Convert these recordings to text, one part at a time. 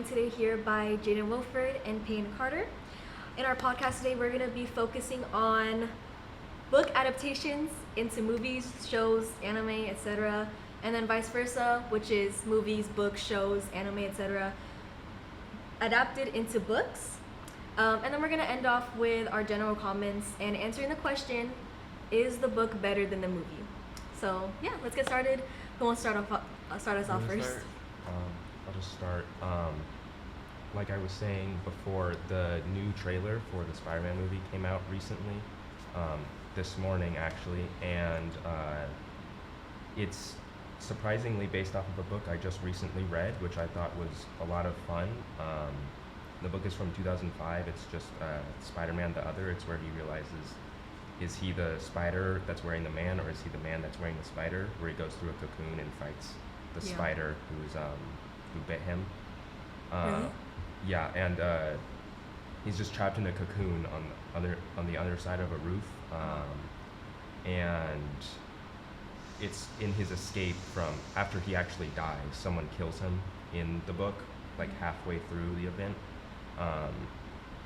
joined today here by Jaden Wilford and Payne Carter. In our podcast today, we're going to be focusing on book adaptations into movies, shows, anime, etc., and then vice versa, which is movies, books, shows, anime, etc., adapted into books. And then we're going to end off with our general comments and answering the question, is the book better than the movie? So yeah, let's get started. Who wants to start us off first? I'll just start. Like I was saying before, the new trailer for the Spider-Man movie came out recently, this morning actually, and it's surprisingly based off of a book I just recently read, which I thought was a lot of fun. The book is from 2005. It's just Spider-Man the Other. It's where he realizes, is he the spider that's wearing the man, or is he the man that's wearing the spider? Where he goes through a cocoon and fights the spider who bit him. Really? Yeah, and he's just trapped in a cocoon on the other side of a roof, and it's in his escape from after he actually dies. Someone kills him in the book, like halfway through the event.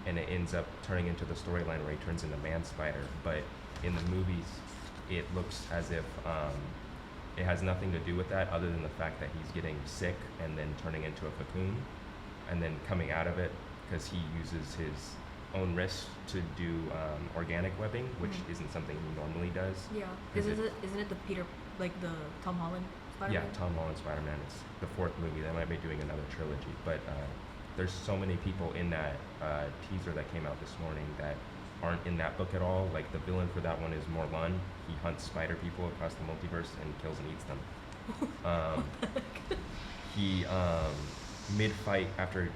And it ends up turning into the storyline where he turns into Man Spider. But in the movies, it looks as if it has nothing to do with that, other than the fact that he's getting sick and then turning into a cocoon, and then coming out of it because he uses his own wrist to do organic webbing, which isn't something he normally does. Yeah. Isn't it the Tom Holland Spider-Man? Yeah, Tom Holland Spider-Man. It's the fourth movie. They might be doing another trilogy, but there's so many people in that teaser that came out this morning that aren't in that book at all. Like, the villain for that one is Morlun. He hunts spider people across the multiverse and kills and eats them. He mid-fight,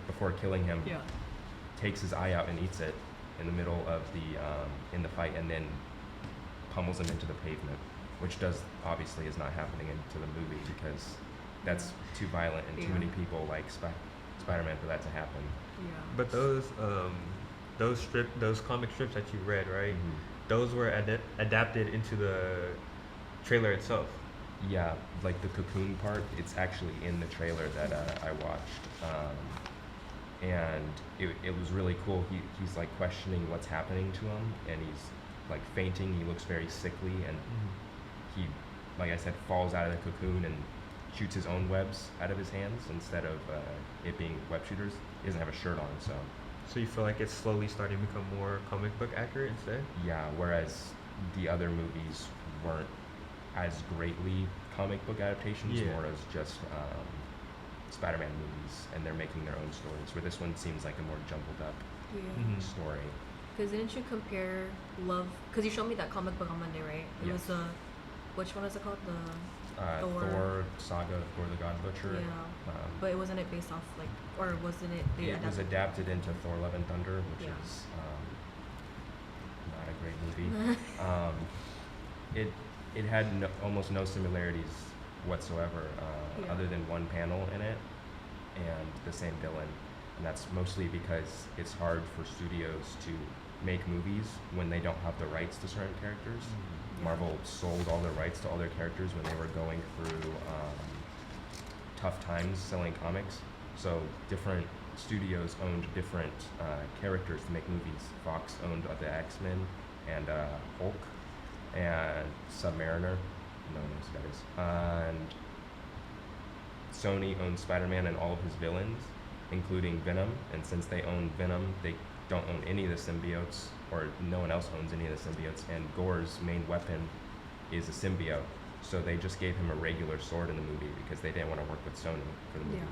before killing him, takes his eye out and eats it in the middle of in the fight, and then pummels him into the pavement, which obviously is not happening into the movie because that's too violent and too many people like Spider-Man for that to happen. Yeah. But those comic strips that you read, right? Mm-hmm. Those were adapted into the trailer itself. Yeah, like the cocoon part, it's actually in the trailer that I watched, and it was really cool. He's like questioning what's happening to him, and he's like fainting. He looks very sickly, and he, like I said, falls out of the cocoon and shoots his own webs out of his hands instead of it being web shooters. He doesn't have a shirt on, so. So you feel like it's slowly starting to become more comic book accurate instead? Yeah, whereas the other movies weren't as greatly comic book adaptations, more as just Spider-Man movies, and they're making their own stories, where this one seems like a more jumbled up story. Because didn't you compare Love? Because you showed me that comic book on Monday, right? It was which one is it called? The Thor Saga of Thor the God Butcher. Yeah. But wasn't it based off or wasn't it? It was adapted into Thor: Love and Thunder, which is not a great movie. It had almost no similarities whatsoever, other than one panel in it and the same villain, and that's mostly because it's hard for studios to make movies when they don't have the rights to certain characters. Marvel sold all their rights to all their characters when they were going through tough times selling comics. So different studios owned different characters to make movies. Fox owned the X-Men and Hulk and Submariner. No one knows who that is. And Sony owns Spider-Man and all of his villains, including Venom. And since they own Venom, they don't own any of the symbiotes, or no one else owns any of the symbiotes, and Gore's main weapon is a symbiote. So they just gave him a regular sword in the movie because they didn't want to work with Sony for the movies.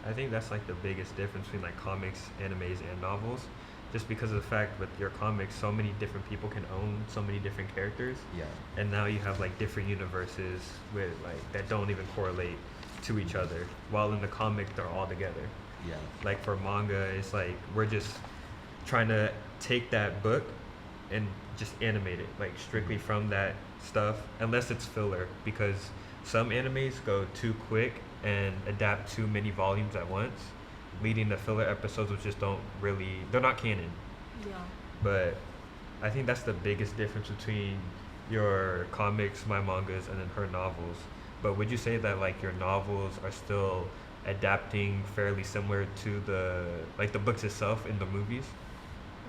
I think that's like the biggest difference between like comics, animes, and novels. Just because of the fact with your comics, so many different people can own so many different characters. Yeah. And now you have like different universes with like that don't even correlate to each other. While in the comic, they're all together. Yeah. Like for manga, it's like we're just trying to take that book and just animate it like strictly from that stuff, unless it's filler, because some animes go too quick and adapt too many volumes at once, leading to filler episodes which just they're not canon. Yeah. But I think that's the biggest difference between your comics, my mangas, and then her novels. But would you say that like your novels are still adapting fairly similar to the books itself in the movies?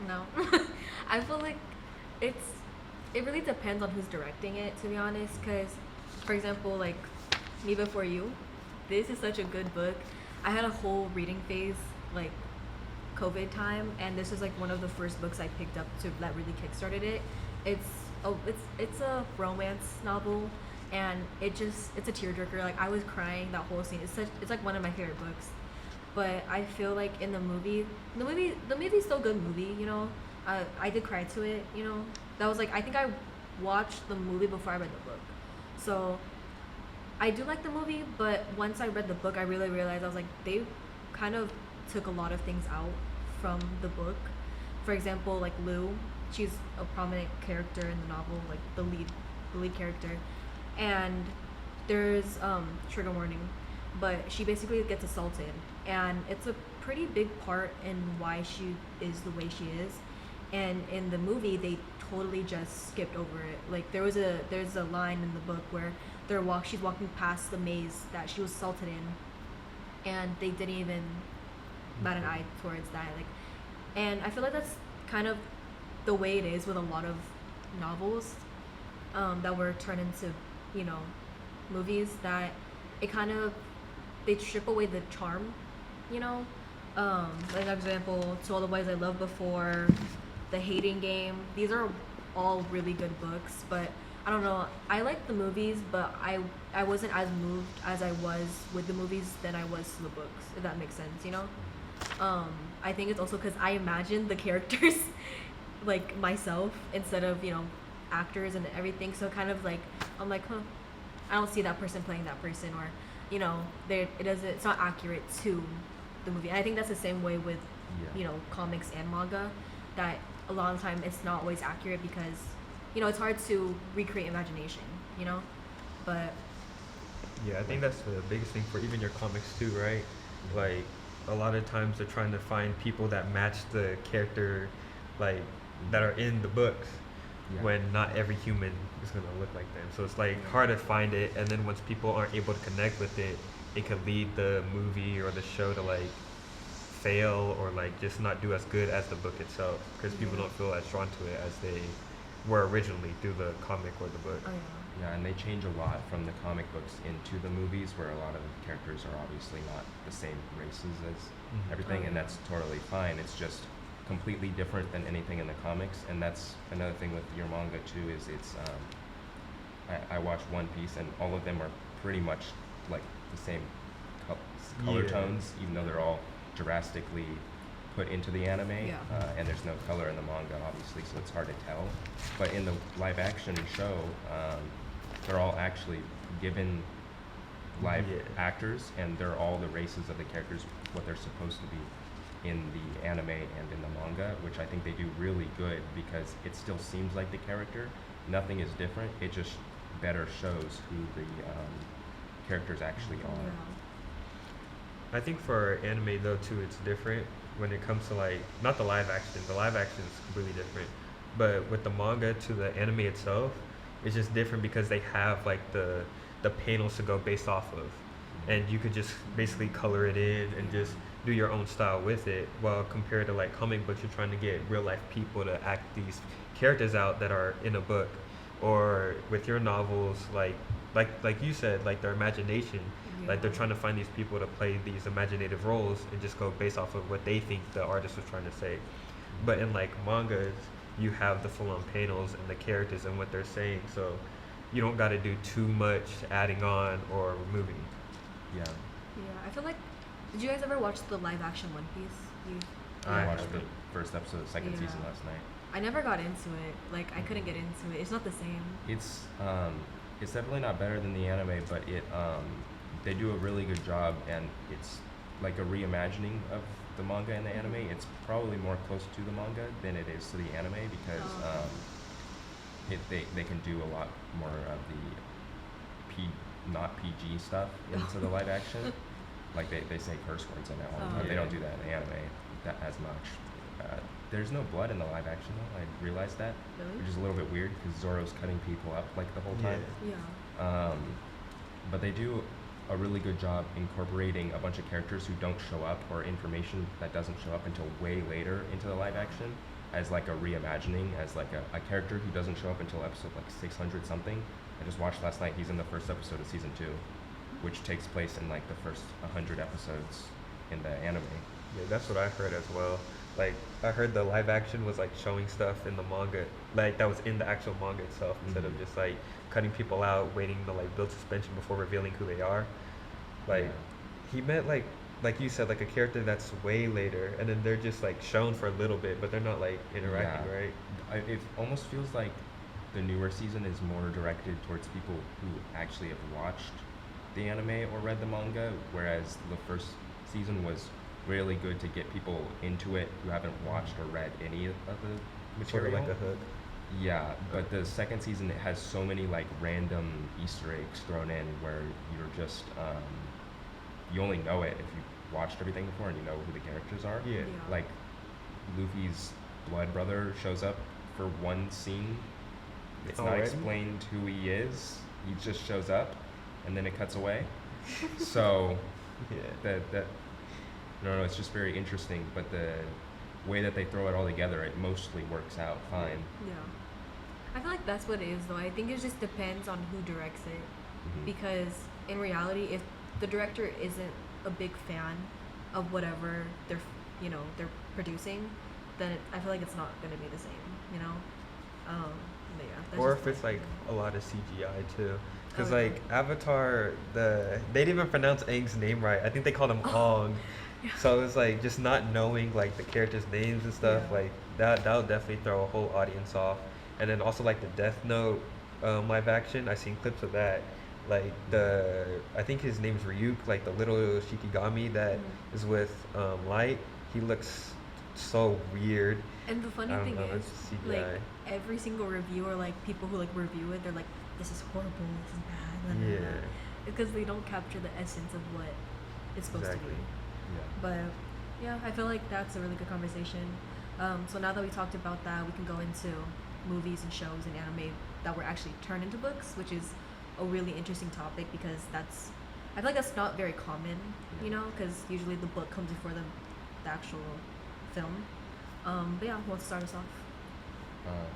No. I feel like it's it really depends on who's directing it, to be honest, because for example, like Me Before You, this is such a good book. I had a whole reading phase like COVID time, and this was like one of the first books I picked up to that really kickstarted it. It's it's a romance novel, and it's a tearjerker. Like I was crying that whole scene. It's like one of my favorite books. But I feel like in the movie's still a good movie. You know, I did cry to it. You know, that was like I think I watched the movie before I read the book, so I do like the movie. But once I read the book, I really realized I was like they kind of took a lot of things out from the book. For example, like Lou, she's a prominent character in the novel, like the lead character, and there's trigger warning, but she basically gets assaulted, and it's a pretty big part in why she is the way she is. And in the movie, they totally just skipped over it. Like there's a line in the book where she's walking past the maze that she was assaulted in, and they didn't even bat an eye towards that. Like, and I feel like that's kind of the way it is with a lot of novels that were turned into, you know, movies, that it kind of they strip away the charm, you know. Like for example, To All the Boys I Loved Before, The Hating Game. These are all really good books, but I don't know. I like the movies, but I wasn't as moved as I was with the movies than I was to the books. If that makes sense, you know. I think it's also because I imagine the characters like myself instead of, you know, actors and everything. So kind of like I'm like, huh, I don't see that person playing that person, or you know, it's not accurate to the movie. And I think that's the same way with you know, comics and manga, that a lot of the time it's not always accurate because, you know, it's hard to recreate imagination, you know. But Yeah, I think that's the biggest thing for even your comics too, right? Like a lot of times they're trying to find people that match the character, like that are in the books, when not every human is gonna look like them. So it's like hard to find it, and then once people aren't able to connect with it, it could lead the movie or the show to like fail or like just not do as good as the book itself, because people don't feel as drawn to it as they were originally through the comic or the book. oh Yeah, and they change a lot from the comic books into the movies, where a lot of the characters are obviously not the same races as everything, Oh, and yeah. that's totally fine. It's just completely different than anything in the comics, and that's another thing with your manga too. Is it's I watched One Piece, and all of them are pretty much like the same color tones, even though they're all drastically put into the anime, and there's no color in the manga, obviously, so it's hard to tell. But in the live action show, they're all actually given live actors, and they're all the races of the characters, what they're supposed to be in the anime and in the manga, which I think they do really good, because it still seems like the character. Nothing is different. It just better shows who the characters actually are. I think for anime though too, it's different when it comes to like not the live action. The live action is completely different, but with the manga to the anime itself, it's just different because they have like the panels to go based off of, and you could just basically color it in and just do your own style with it. While compared to like comic books, you're trying to get real life people to act these characters out that are in a book, or with your novels, like you said, like their imagination. Like they're trying to find these people to play these imaginative roles and just go based off of what they think the artist was trying to say. But in like mangas, you have the full-on panels and the characters and what they're saying, so you don't got to do too much adding on or removing. Yeah. I feel like, did you guys ever watch the live action One Piece? I watched the first episode of the second season last night. I never got into it. Like I couldn't get into it. It's not the same. It's definitely not better than the anime, but they do a really good job, and it's like a reimagining of the manga and the anime. It's probably more close to the manga than it is to the anime, because they can do a lot more of the not PG stuff into the live action. Like they say curse words in it all the time. They don't do that in the anime that as much. There's no blood in the live action though. I realized that, which is a little bit weird because Zoro's cutting people up like the whole time. But they do a really good job incorporating a bunch of characters who don't show up, or information that doesn't show up until way later into the live action, as like a reimagining, as like a character who doesn't show up until episode like 600 something. I just watched last night. He's in the first episode of season 2, which takes place in like the first 100 episodes in the anime. Yeah, that's what I heard as well. Like, I heard the live action was like showing stuff in the manga, like that was in the actual manga itself, instead of just like cutting people out, waiting to like build suspension before revealing who they are. Like, Yeah. he met like you said, like a character that's way later, and then they're just like shown for a little bit, but they're not like interacting, Yeah. right? It almost feels like the newer season is more directed towards people who actually have watched the anime or read the manga, whereas the first season was really good to get people into it who haven't watched or read any of the Sort material. of like a hook. Yeah, but the second season, it has so many like random Easter eggs thrown in where you're just you only know it if you've watched everything before and you know who the characters are. Yeah. Like Luffy's blood brother shows up for one scene. It's not Already? explained who he is. He just shows up, and then it cuts away. So Yeah. that no, it's just very interesting. But the way that they throw it all together, it mostly works out fine. Yeah. I feel like that's what it is, though. I think it just depends on who directs it. Mhm. Because in reality, if the director isn't a big fan of whatever they're producing, then I feel like it's not gonna be the same, you know. But yeah. That's Or just if my it's like opinion. a lot of CGI too, because Oh, yeah. like Avatar, they didn't even pronounce Aang's name right. I think they called him Ong. Yeah. So it's like just not knowing like the characters' names and stuff, Yeah. like that'll definitely throw a whole audience off. And then also like the Death Note live action, I seen clips of that. Like I think his name's Ryuk, like the little Shikigami that Mhm. is with Light. He looks so weird. And the funny I don't thing know, is, it's CGI. like every single reviewer, like people who like review it, they're like, "This is horrible. This is bad." Blah, blah, blah." Yeah. Because they don't capture the essence of what it's supposed Exactly. to be. Yeah. But yeah, I feel like that's a really good conversation. So now that we talked about that, we can go into movies and shows and anime that were actually turned into books, which is a really interesting topic because I feel like that's not very common, you know, because usually the book comes before the actual film. But yeah, we'll start us off.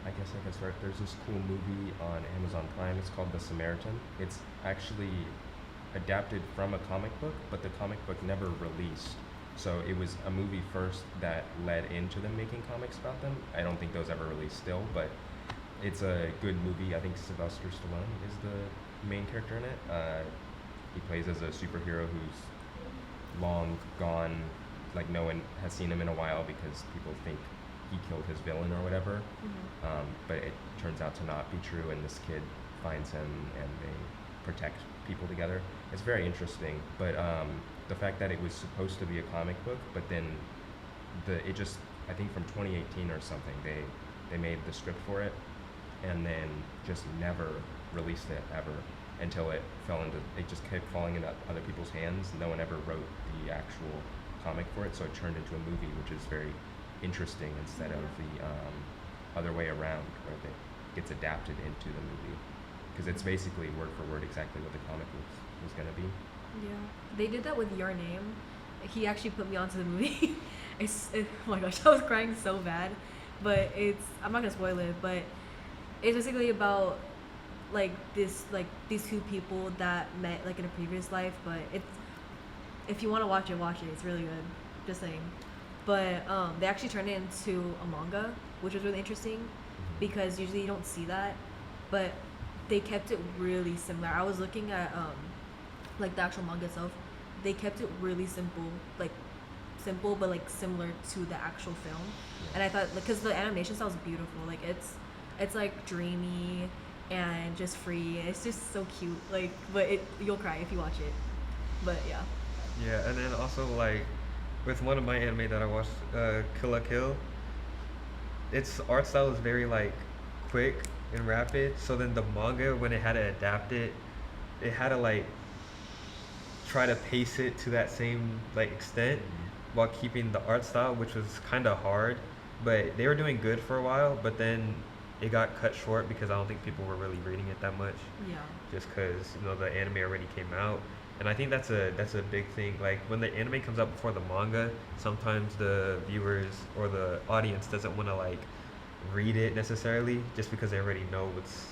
I guess I can start. There's this cool movie on Amazon Prime. It's called The Samaritan. It's actually adapted from a comic book, but the comic book never released. So it was a movie first that led into them making comics about them. I don't think those ever released still, but it's a good movie. I think Sylvester Stallone is the main character in it. He plays as a superhero who's long gone, like no one has seen him in a while because people think he killed his villain or whatever. But it turns out to not be true, and this kid finds him and they protect people together. It's very interesting, but the fact that it was supposed to be a comic book, but then I think from 2018 or something, they made the script for it, and then just never released it ever until it just kept falling into other people's hands. No one ever wrote the actual comic for it, so it turned into a movie, which is very interesting instead of the other way around, where it gets adapted into the movie, because it's basically word for word exactly what the comic was going to be. Yeah, they did that with Your Name. He actually put me onto the movie. Oh my gosh, I was crying so bad. But I'm not gonna spoil it, but it's basically about these two people that met like in a previous life. But if you want to watch it, it's really good. Just saying. But they actually turned it into a manga, which was really interesting because usually you don't see that. But they kept it really similar. I was looking at like the actual manga itself. They kept it really simple but like similar to the actual film. And I thought, because the animation style is beautiful, like it's like dreamy and just free. It's just so cute, but you'll cry if you watch it. But yeah. Yeah, and then also like with one of my anime that I watched, Kill la Kill, its art style is very like quick and rapid. So then the manga, when it had to adapt it had to like try to pace it to that same like extent while keeping the art style, which was kind of hard. But they were doing good for a while, but then it got cut short because I don't think people were really reading it that much, Yeah. just because the anime already came out. And I think that's a big thing. Like when the anime comes out before the manga, sometimes the viewers or the audience doesn't want to like read it necessarily, just because they already know what's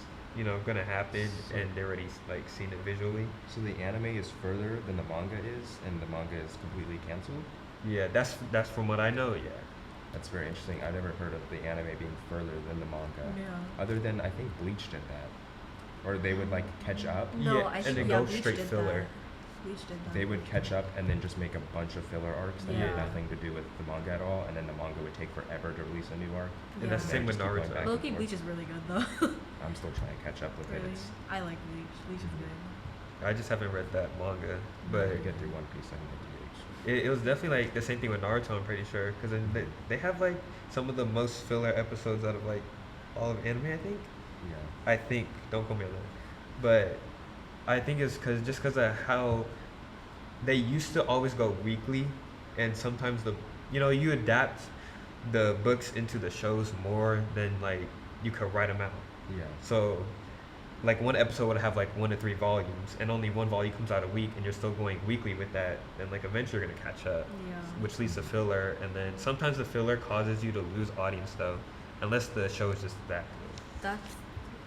gonna happen, So- and they already like seen it visually. So the anime is further than the manga is, and the manga is completely canceled. Yeah, that's from what I know. Yeah. That's very interesting. I've never heard of the anime being further than the manga. Yeah. Other than I think Bleach did that, or they would like catch up. No, Yeah, I and think then yeah, go Bleach straight did filler. that. Bleach did that. They would catch up and then just make a bunch of filler arcs that had Yeah. nothing to do with the manga at all, and then the manga would take forever to release a new arc. And that's the Yeah. same with Just keep going Naruto. back and Low-key, forth. Bleach is really good though. I'm still trying to catch up with Really? it. It's, I like Bleach. Bleach is good. I just haven't read that manga, but I get through One Piece. I can get through Bleach. it was definitely like the same thing with Naruto. I'm pretty sure, because they have like some of the most filler episodes out of like all of anime. I think. Yeah. I think. Don't quote me on that. But I think it's because of how they used to always go weekly, and sometimes you adapt the books into the shows more than like you could write them out. Yeah. So, like one episode would have like 1 to 3 volumes, and only one volume comes out a week, and you're still going weekly with that. And like eventually you're gonna catch up, Yeah. which leads to filler. And then sometimes the filler causes you to lose audience though, unless the show is just that good. That's.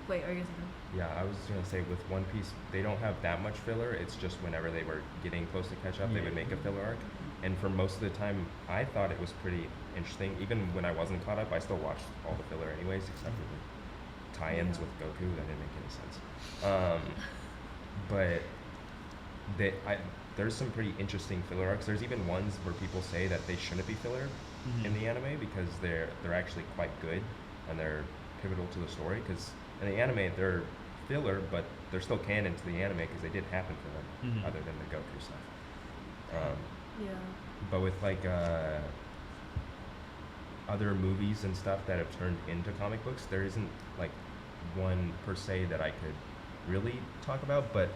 Wait, are you saying? Yeah, I was gonna say with One Piece, they don't have that much filler. It's just whenever they were getting close to catch up, they would Yeah. make a filler arc. And for most of the time, I thought it was pretty interesting. Even when I wasn't caught up, I still watched all the filler anyways, except for the tie-ins Yeah. with Goku. That didn't make any sense. But there's some pretty interesting filler arcs. There's even ones where people say that they shouldn't be filler in the anime because they're actually quite good and they're pivotal to the story. Because in the anime, they're filler, but they're still canon to the anime because they did happen for them, Mhm. other than the Goku stuff. Yeah. But with like other movies and stuff that have turned into comic books, there isn't like one per se that I could really talk about. But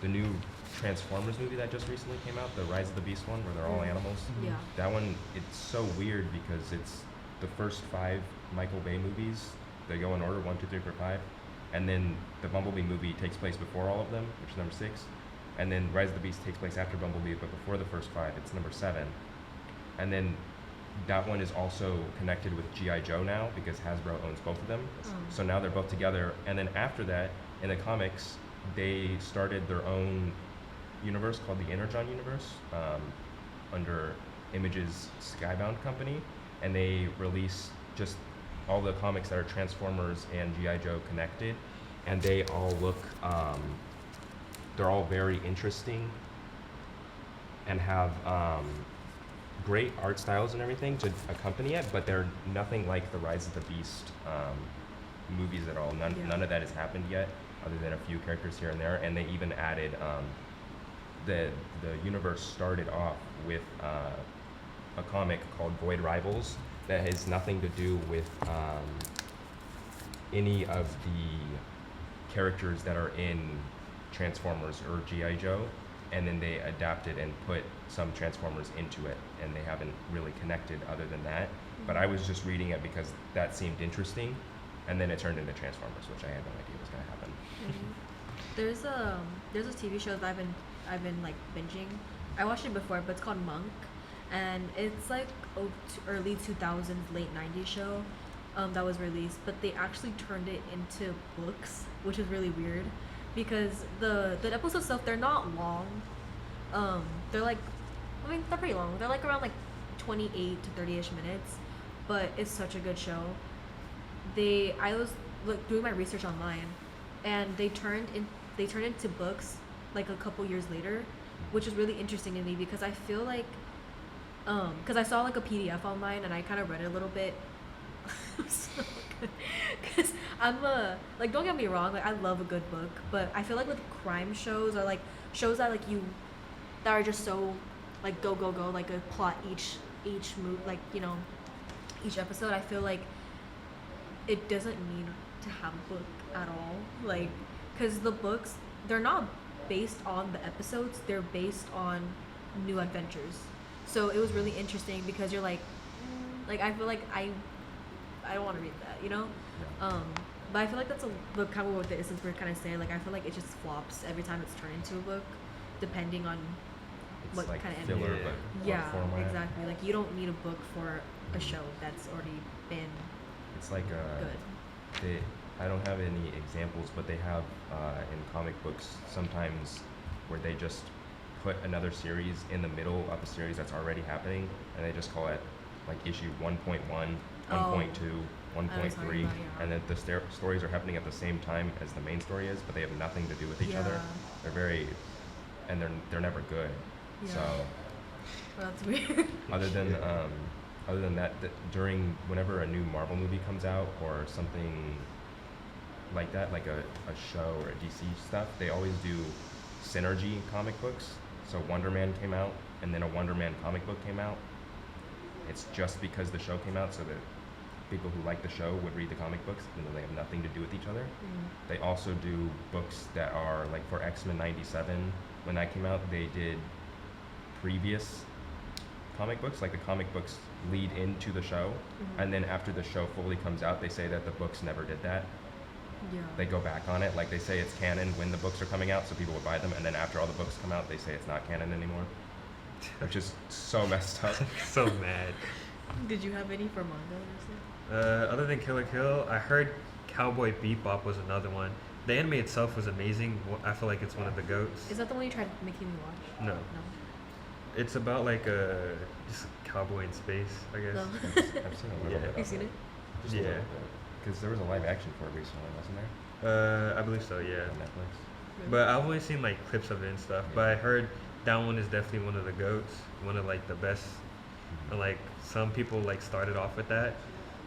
the new Transformers movie that just recently came out, the Rise of the Beast one, where they're all animals. Yeah. That one, it's so weird because it's the first 5 Michael Bay movies. They go in order 1, 2, 3, 4, 5, and then the Bumblebee movie takes place before all of them, which is number 6, and then Rise of the Beast takes place after Bumblebee, but before the first 5. It's number 7, and then that one is also connected with G.I. Joe now because Hasbro owns both of them. Oh. So now they're both together, and then after that, in the comics, they started their own universe called the Energon universe under Image's Skybound company, and they release just all the comics that are Transformers and G.I. Joe connected, and they all look they're all very interesting and have great art styles and everything to accompany it, but they're nothing like the Rise of the Beast movies at all. Yeah. None of that has happened yet, other than a few characters here and there. And they even added the universe started off with a comic called Void Rivals that has nothing to do with any of the characters that are in Transformers or G.I. Joe, and then they adapted and put some Transformers into it, and they haven't really connected other than that. But I was just reading it because that seemed interesting, and then it turned into Transformers, which I had no idea was gonna happen. There's a TV show that I've been like binging. I watched it before, but it's called Monk, and it's like early 2000s, late 90s show that was released, but they actually turned it into books, which is really weird because the episodes itself, they're not long. They're like, I mean, they're pretty long. They're like around like 28 to 30ish minutes, but it's such a good show. I was doing my research online, and they turned into books like a couple years later, which is really interesting to me because I feel like because I saw like a PDF online and I kind of read it a little bit. Because I'm like, don't get me wrong, like I love a good book, but I feel like with crime shows or like shows that that are just so like go, like a plot each move, like each episode, I feel like it doesn't need to have a book at all, like because the books, they're not based on the episodes, they're based on new adventures. So it was really interesting because you're like I feel like I don't want to read that, Yeah. but I feel like that's the kind of what the essence we're kind of saying. Like I feel like it just flops every time it's turned into a book, depending on It's what like kind of filler, Yeah. but yeah, format. exactly. Like you don't need a book for a show that's already been It's like good. I don't have any examples, but they have in comic books sometimes where they just put another series in the middle of a series that's already happening, and they just call it like issue 1.1, 1.2, 1.3, about, yeah. and then the stories are happening at the same time as the main story is, but they have nothing to do with each other. Yeah. They're never good. Yeah. So Well, that's weird. other than that, during whenever a new Marvel movie comes out or something like that, like a show or a DC stuff, they always do synergy comic books. So Wonder Man came out, and then a Wonder Man comic book came out. It's just because the show came out, so that people who like the show would read the comic books, even though they have nothing to do with each other. They also do books that are like for X-Men '97. When that came out, they did previous comic books, like the comic books lead into the show, and then after the show fully comes out, they say that the books never did that. Yeah. They go back on it, like they say it's canon when the books are coming out, so people would buy them, and then after all the books come out, they say it's not canon anymore, which is so messed up. So mad. Did you have any for manga or something? Other than Kill la Kill, I heard Cowboy Bebop was another one. The anime itself was amazing. I feel like it's one of the goats. Is that the one you tried making me watch? No. No. It's about like just a cowboy in space, I guess. No. I've seen a little Yeah. bit of You've seen it? Just a Yeah. little bit. Because there was a live action for it recently, wasn't there? I believe so, yeah. On Netflix. But I've only seen like clips of it and stuff. But I heard that one is definitely one of the goats, one of like the best. And like some people like started off with that.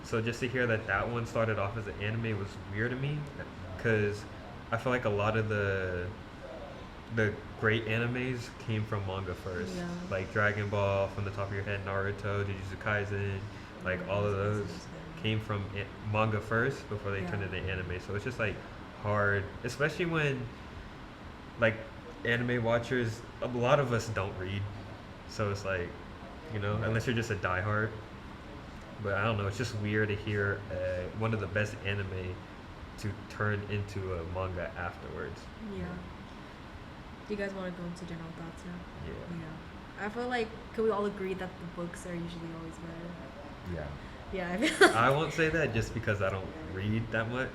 So just to hear that one started off as an anime was weird to me, because I feel like a lot of the great animes came from manga first. Yeah. Like Dragon Ball, from the top of your head, Naruto, Jujutsu Kaisen, like all of those came from manga first before they turned Yeah. into anime. So it's just like hard, especially when like anime watchers, a lot of us don't read. So it's like, unless you're just a diehard. But I don't know, it's just weird to hear one of the best anime to turn into a manga afterwards. Yeah. Do you guys want to go into general thoughts now? Yeah. Yeah. I feel like, can we all agree that the books are usually always better? Yeah. Yeah, I feel I won't say that just because I don't read that much,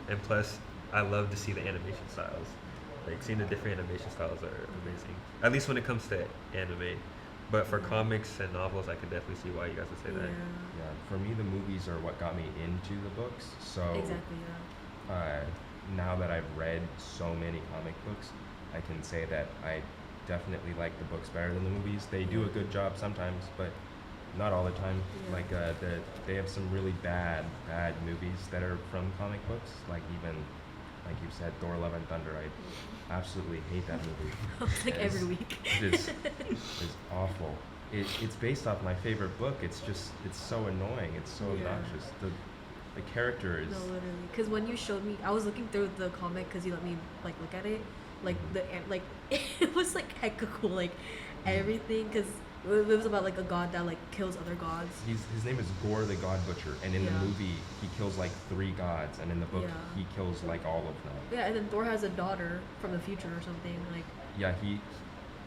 and plus I love to see the animation styles. Like seeing the different animation styles are amazing. At least when it comes to anime. But for comics and novels, I can definitely see why you guys would say that. Yeah. For me, the movies are what got me into the books. So Exactly, yeah. now that I've read so many comic books, I can say that I definitely like the books better than the movies. They do a good job sometimes, but not all the time. Yeah. Like they have some really bad movies that are from comic books. Like even like you said, Thor: Love and Thunder. I absolutely hate that movie. Like every week. It's awful. It's based off my favorite book. It's so annoying. It's so Yeah. obnoxious. The character is. No, literally. Because when you showed me, I was looking through the comic because you let me like look at it. Like it was like hecka cool. Like everything, because it was about like a god that like kills other gods. His name is Gore the God Butcher, and in the Yeah. movie he kills like 3 gods, and in the book Yeah. he kills like all of them. Yeah, and then Thor has a daughter from the future or something. Like Yeah,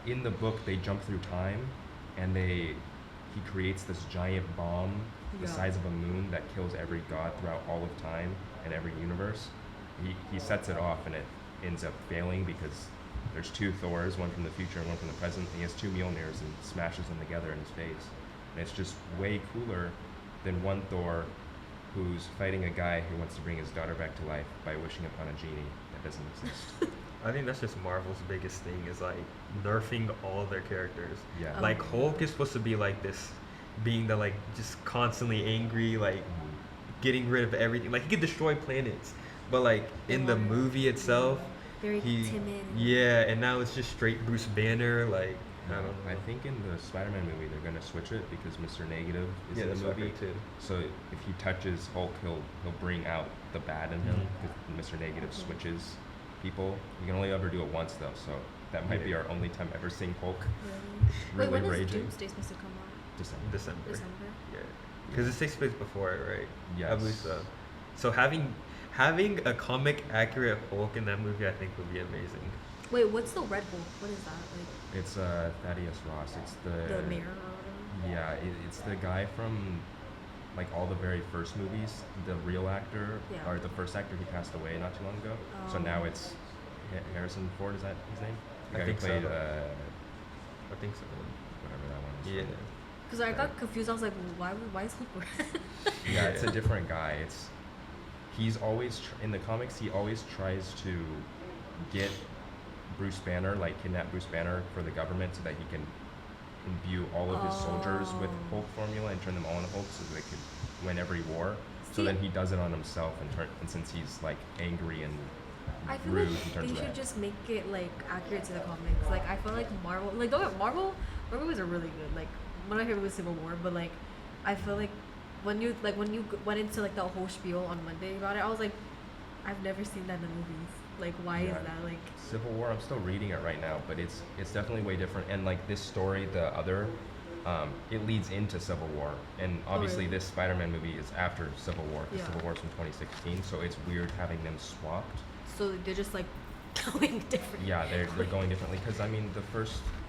in the book they jump through time, and he creates this giant bomb the Yeah. size of a moon that kills every god throughout all of time and every universe. He sets it off, and it ends up failing because there's 2 Thors, one from the future and one from the present. And he has 2 Mjolnirs and smashes them together in his face. And it's just way cooler than one Thor who's fighting a guy who wants to bring his daughter back to life by wishing upon a genie that doesn't exist. I think that's just Marvel's biggest thing is like nerfing all of their characters. Yeah. Like Hulk is supposed to be like this being that like just constantly angry, like getting rid of everything. Like he could destroy planets. But like in the movie itself, very timid. Yeah, and now it's just straight Bruce Banner. Like I don't know. I think in the Spider-Man movie they're gonna switch it because Mr. Negative is in that's the what I movie heard too. So if he touches Hulk, he'll bring out the bad in him. Because Mr. Negative switches people. You can only ever do it once though, so that might be our only time ever seeing Hulk. Really? Really Wait, when is raging. Doomsday supposed to come out? December. December. Yeah, because it takes place before it, right? Yes. I believe so. So having a comic accurate Hulk in that movie, I think would be amazing. Wait, what's the Red Bull? What is that? It's Thaddeus Ross. It's The mayor or whatever? yeah, it's the guy from like all the very first movies. The real actor Yeah. or the first actor, he passed away not too long ago. So Oh. now it's Harrison Ford. Is that his name? The I guy think who so. played I think so. whatever that one is. Yeah. Because I got confused. I was like, why is Hulk red? Yeah, it's a different guy. He's always in the comics. He always tries to get Bruce Banner, like kidnap Bruce Banner for the government, so that he can imbue all of his soldiers with Oh. Hulk formula and turn them all into Hulk, so they could win every war. So See- then he does it on himself, and since he's like angry and I feel rude, like he turns they should red. just make it like accurate to the comics. Like I feel like Marvel, like don't get Marvel movies are really good. Like one of my favorite was Civil War, but like I feel like when you went into like the whole spiel on Monday about it, I was like, I've never seen that in the movies. Like why Yeah. is that like? Civil War. I'm still reading it right now, but it's definitely way different. And like this story, the other, it leads into Civil War, and obviously really? this Spider-Man movie is after Civil War. 'Cause Yeah. Civil War's from 2016, so it's weird having them swapped. So they're just like going different. Yeah, they're going differently because I mean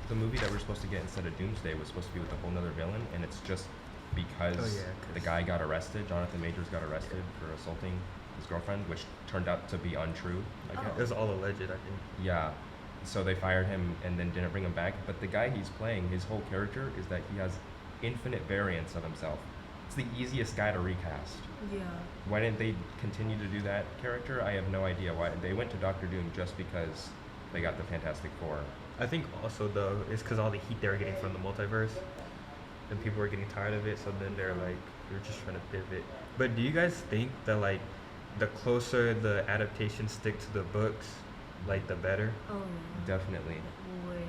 the movie that we're supposed to get instead of Doomsday was supposed to be with a whole nother villain, and it's just because Oh, yeah, the 'cause- guy got arrested, Jonathan Majors got arrested for assaulting his girlfriend, which turned out to be untrue. I guess. It was all alleged, I think. Yeah. So they fired him and then didn't bring him back. But the guy he's playing, his whole character is that he has infinite variants of himself. It's the easiest guy to recast. Yeah. Why didn't they continue to do that character? I have no idea why. They went to Doctor Doom just because they got the Fantastic Four. I think also though it's because all the heat they were getting from the multiverse, and people were getting tired of it. So then they're like, they're just trying to pivot. But do you guys think that like the closer the adaptations stick to the books, like the better? Oh Definitely. yeah. Way.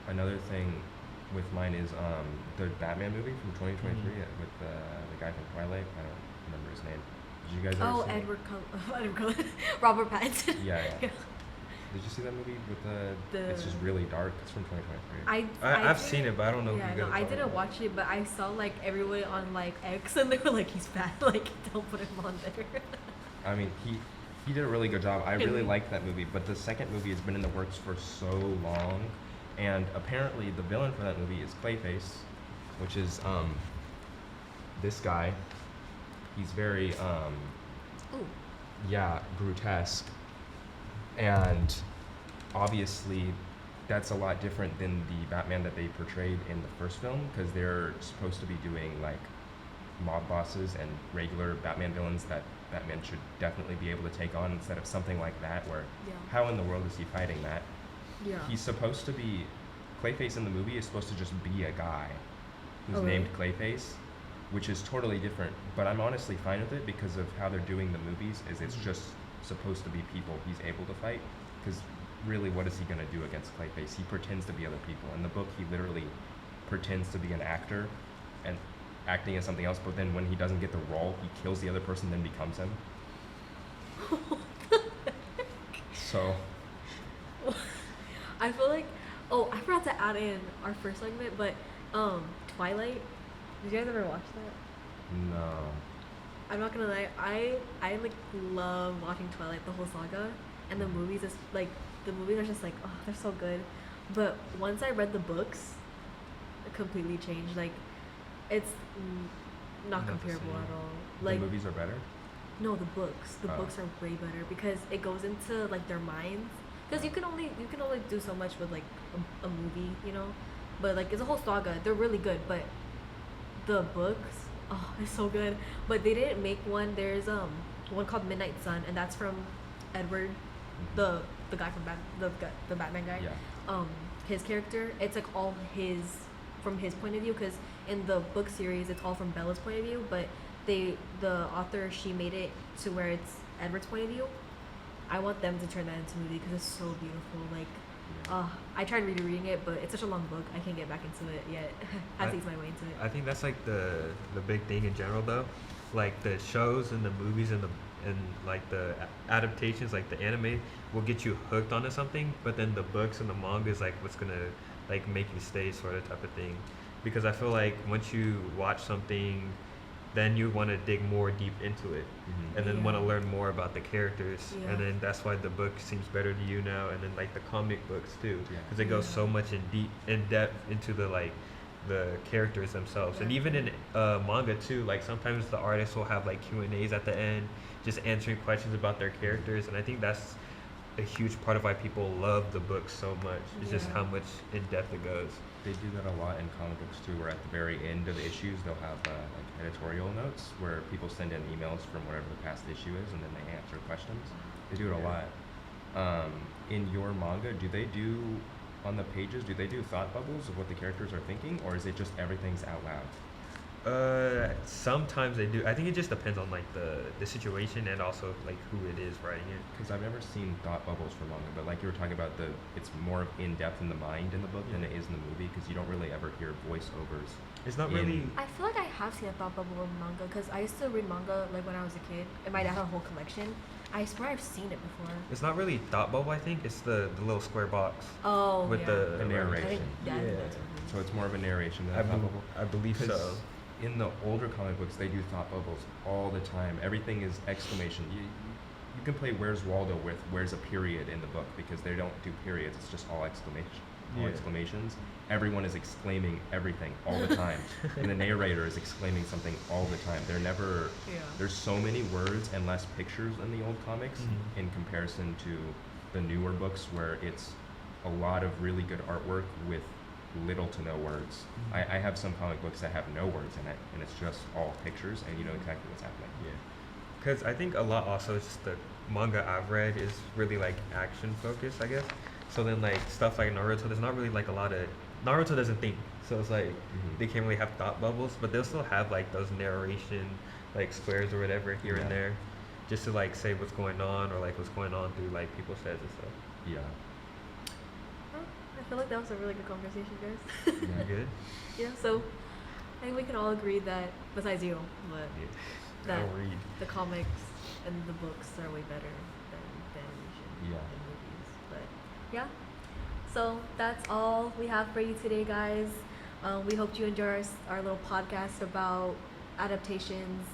Another thing with mine is the Batman movie from 2023 with the guy from Twilight. I don't remember his name. Did you guys ever Oh, see it? Edward Cullen, Robert Pattinson. Yeah, yeah. Did you see that movie with it's just really dark. It's from 2023. I've didn't- seen it, but I don't know Yeah, if you no, guys. I didn't watch it, but I saw like everyone on like X, and they were like, "He's bad. Like, don't put him on there." I mean, he did a really good job. I really Really? liked that movie, but the second movie has been in the works for so long, and apparently the villain for that movie is Clayface, which is this guy. He's very Ooh. yeah, grotesque, and obviously that's a lot different than the Batman that they portrayed in the first film, because they're supposed to be doing like mob bosses and regular Batman villains that Batman should definitely be able to take on, instead of something like that where Yeah. how in the world is he fighting that? Yeah. He's supposed to be Clayface in the movie is supposed to just be a guy who's Oh, named really? Clayface, which is totally different. But I'm honestly fine with it because of how they're doing the movies. Is it's just supposed to be people he's able to fight. Because really, what is he gonna do against Clayface? He pretends to be other people. In the book, he literally pretends to be an actor and acting as something else. But then when he doesn't get the role, he kills the other person, then becomes him. So I feel like, oh, I forgot to add in our first segment, but Twilight. Did you guys ever watch that? no. I'm not gonna lie, I like love watching Twilight, the whole saga, and the movies is like the movies are just like, oh, they're so good. But once I read the books, it completely changed. Like, it's not Not the comparable same. at all. Like, The movies are better. no, the books. The Oh. books are way better because it goes into like their minds. Because you can only do so much with like a movie, you know. But like it's a whole saga. They're really good, but the books, oh, it's so good. But they didn't make one. There's one called Midnight Sun, and that's from Edward, the guy from the Batman guy. Yeah. His character. It's like all from his point of view. Because in the book series, it's all from Bella's point of view, but the author, she made it to where it's Edward's point of view. I want them to turn that into a movie because it's so beautiful. Like, I tried reading it, but it's such a long book. I can't get back into it yet. I have to ease my way into it. I think that's like the big thing in general though, like the shows and the movies and like the adaptations, like the anime will get you hooked onto something, but then the books and the manga is like what's gonna like make you stay, sort of type of thing. Because I feel like once you watch something then you want to dig more deep into it, and then want to Yeah. learn more about the characters, Yeah. and then that's why the book seems better to you now, and then like the comic books too, Yeah. because it goes Yeah. so much in depth into the characters themselves, and Yeah. even in manga too. Like sometimes the artists will have like Q&As at the end, just answering questions about their characters, and I think that's a huge part of why people love the book so much. It's just Yeah. how much in depth it goes. They do that a lot in comic books too, where at the very end of the issues they'll have like editorial notes where people send in emails from whatever the past issue is, and then they answer questions. They do it a lot. In your manga, do they do on the pages? Do they do thought bubbles of what the characters are thinking, or is it just everything's out loud? Sometimes they do. I think it just depends on like the situation and also like who it is writing it. Because I've never seen thought bubbles for manga, but like you were talking about, it's more in depth in the mind in the book than it is in the movie, because you don't really ever hear voiceovers. It's not in- really. I feel like I have seen a thought bubble in manga because I used to read manga like when I was a kid, and my dad had a whole collection. I swear I've seen it before. It's not really thought bubble. I think it's the little square box Oh, with yeah. the The I narration. think Yeah. that's what it is. So it's more of a narration than I, a thought bel- bubble. I believe 'Cause so. in the older comic books, they do thought bubbles all the time. Everything is exclamation. You can play Where's Waldo with Where's a period in the book, because they don't do periods. It's just all exclamation, all Yeah. exclamations. Everyone is exclaiming everything all the time, and the narrator is exclaiming something all the time. They're never. Yeah. There's so many words and less pictures in the old comics Mhm. in comparison to the newer books, where it's a lot of really good artwork with little to no words. Mhm. I have some comic books that have no words in it, and it's just all pictures, and you know exactly what's happening. Yeah. Because I think a lot also is just the manga I've read is really like action focused, I guess. So then like stuff like Naruto, there's not really like a lot of Naruto doesn't think, so it's like they can't really have thought bubbles, but they'll still have like those narration like squares or whatever here Yeah. and there, just to like say what's going on or like what's going on through like people says and stuff. Yeah. Well, I feel like that was a really good conversation, guys. You good? Yeah, so I think we can all agree that, besides you, but Yeah. that I'll read. the comics and the books are way better than the animation Yeah. and movies. But yeah, so that's all we have for you today, guys. We hope you enjoy our little podcast about adaptations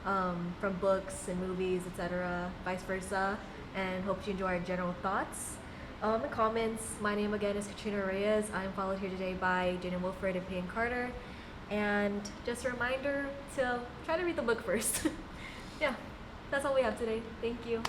from books and movies, etc., vice versa, and hope you enjoy our general thoughts. In the comments, my name again is Katrina Reyes. I'm followed here today by Jaden Wilfred and Payne Carter. And just a reminder to try to read the book first. Yeah, that's all we have today. Thank you.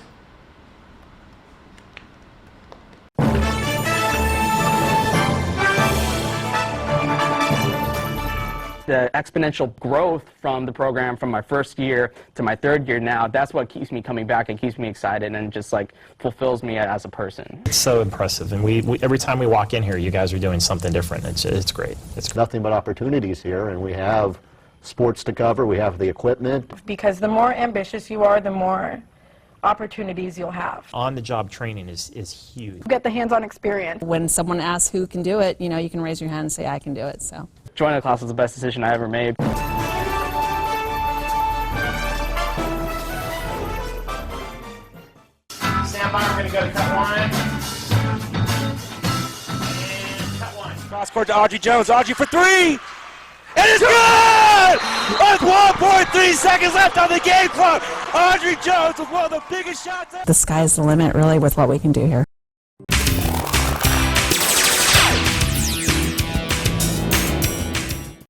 The exponential growth from the program from my first year to my third year now, that's what keeps me coming back and keeps me excited and just like fulfills me as a person. It's so impressive, and we every time we walk in here, you guys are doing something different. It's great. It's great. Nothing but opportunities here, and we have sports to cover, we have the equipment. Because the more ambitious you are, the more opportunities you'll have. On-the-job training is huge. You get the hands-on experience. When someone asks who can do it, you know, you can raise your hand and say, I can do it. So. Joining the class was the best decision I ever made. Stand by, we're going to go to cut one. And cut one. Cross court to Audrey Jones. Audrey for three. It is good! With 1.3 seconds left on the game clock. Audrey Jones with one of the biggest shots ever. The sky's the limit, really, with what we can do here.